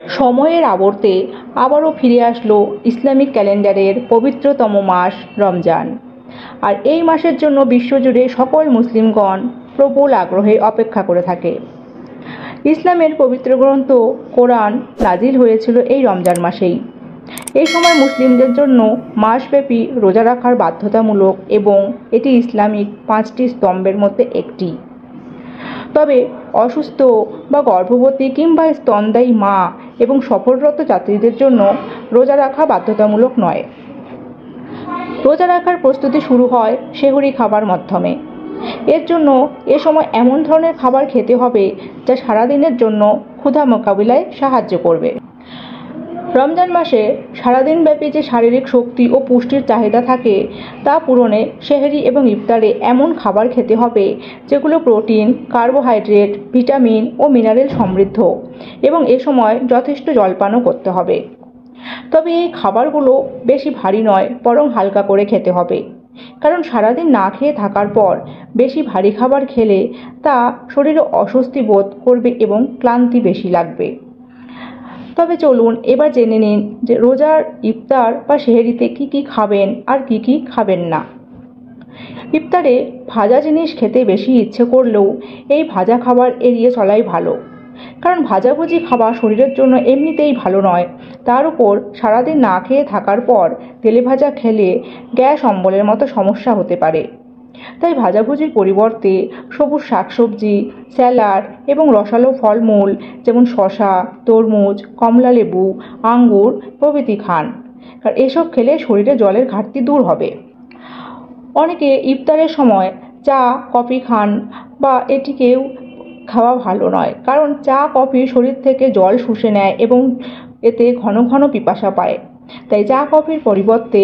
সময়ের আবর্তে আবারও ফিরে আসলো ইসলামিক ক্যালেন্ডারের পবিত্রতম মাস রমজান। আর এই মাসের জন্য বিশ্বজুড়ে সকল মুসলিমগণ প্রবল আগ্রহে অপেক্ষা করে থাকে। ইসলামের পবিত্র গ্রন্থ কোরআন নাজিল হয়েছিল এই রমজান মাসেই। এই সময় মুসলিমদের জন্য মাসব্যাপী রোজা রাখার বাধ্যতামূলক এবং এটি ইসলামিক 5টি স্তম্ভের মধ্যে একটি। তবে অসুস্থ বা গর্ভবতী কিংবা স্তন্যদায়ী মা এবং সফররত যাত্রীদের জন্য রোজা রাখা বাধ্যতামূলক নয়। রোজা রাখার প্রস্তুতি শুরু হয় সেহরি খাবার মাধ্যমে। এর জন্য এ সময় এমন ধরনের খাবার খেতে হবে যা সারাদিনের জন্য ক্ষুধা মোকাবিলায় সাহায্য করবে। রমজান মাসে সারাদিনব্যাপী যে শারীরিক শক্তি ও পুষ্টির চাহিদা থাকে তা পূরণে সেহরি এবং ইফতারে এমন খাবার খেতে হবে যেগুলো প্রোটিন, কার্বোহাইড্রেট, ভিটামিন ও মিনারেল সমৃদ্ধ এবং এ সময় যথেষ্ট জলপানও করতে হবে। তবে এই খাবারগুলো বেশি ভারী নয়, বরং হালকা করে খেতে হবে, কারণ সারাদিন না খেয়ে থাকার পর বেশি ভারী খাবার খেলে তা শরীরে অস্বস্তি বোধ করবে এবং ক্লান্তি বেশি লাগবে। তবে চলুন এবার জেনে নিন যে রোজার ইফতার বা সেহরিতে কী কী খাবেন আর কী কী খাবেন না। ইফতারে ভাজা জিনিস খেতে বেশি ইচ্ছে করলেও এই ভাজা খাবার এড়িয়ে চলাই ভালো, কারণ ভাজাভুজি খাবার শরীরের জন্য এমনিতেই ভালো নয়। তার উপর সারাদিন না খেয়ে থাকার পর তেলে ভাজা খেলে গ্যাস অম্বলের মতো সমস্যা হতে পারে। তাই ভাজাভুজির পরিবর্তে সবুজ শাকসবজি, স্যালাড এবং রসালো ফলমূল যেমন শসা, তরমুজ, কমলালেবু, আঙ্গুর প্রভৃতি খান, কারণ এসব খেলে শরীরে জলের ঘাটতি দূর হবে। অনেকে ইফতারের সময় চা কফি খান, বা এটিকেও খাওয়া ভালো নয়, কারণ চা কফি শরীর থেকে জল শুষে নেয় এবং এতে ঘন ঘন পিপাসা পায়। তাই চা কফির পরিবর্তে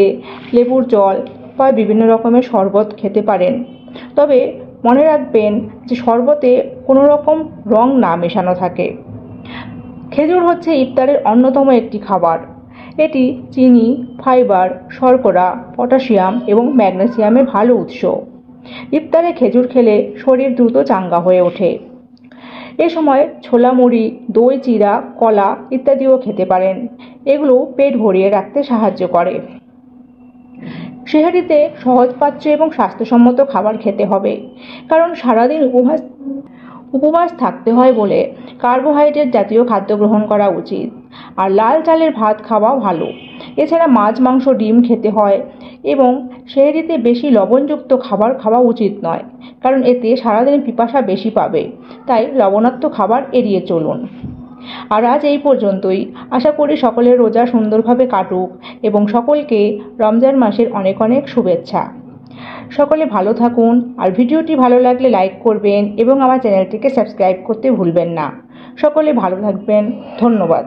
লেবুর জল বা বিভিন্ন রকমের শরবত খেতে পারেন। তবে মনে রাখবেন যে শরবতে কোনো রকম রং না মেশানো থাকে। খেজুর হচ্ছে ইফতারের অন্যতম একটি খাবার। এটি চিনি, ফাইবার, শর্করা, পটাশিয়াম এবং ম্যাগনেসিয়ামের ভালো উৎস। ইফতারে খেজুর খেলে শরীর দ্রুত চাঙ্গা হয়ে ওঠে। এ সময় ছোলা মুড়ি, দই চিড়া, কলা ইত্যাদিও খেতে পারেন। এগুলো পেট ভরিয়ে রাখতে সাহায্য করে। সেহরিতে সহজপাচ্য এবং স্বাস্থ্যসম্মত খাবার খেতে হবে, কারণ সারাদিন উপবাস থাকতে হয় বলে কার্বোহাইড্রেট জাতীয় খাদ্য গ্রহণ করা উচিত। আর লাল চালের ভাত খাওয়া ভালো। এছাড়া মাছ, মাংস, ডিম খেতে হয় এবং সেহরিতে বেশি লবণযুক্ত খাবার খাওয়া উচিত নয়, কারণ এতে সারাদিন পিপাসা বেশি পাবে। তাই লবণাক্ত খাবার এড়িয়ে চলুন। আর আজ এই পর্যন্তই। আশা করি সকলের রোজা সুন্দরভাবে কাটুক এবং সকলকে রমজান মাসের অনেক অনেক শুভেচ্ছা। সকলে ভালো থাকুন। আর ভিডিওটি ভালো লাগলে লাইক করবেন এবং আমার চ্যানেলটিকে সাবস্ক্রাইব করতে ভুলবেন না। সকলে ভালো থাকবেন। ধন্যবাদ।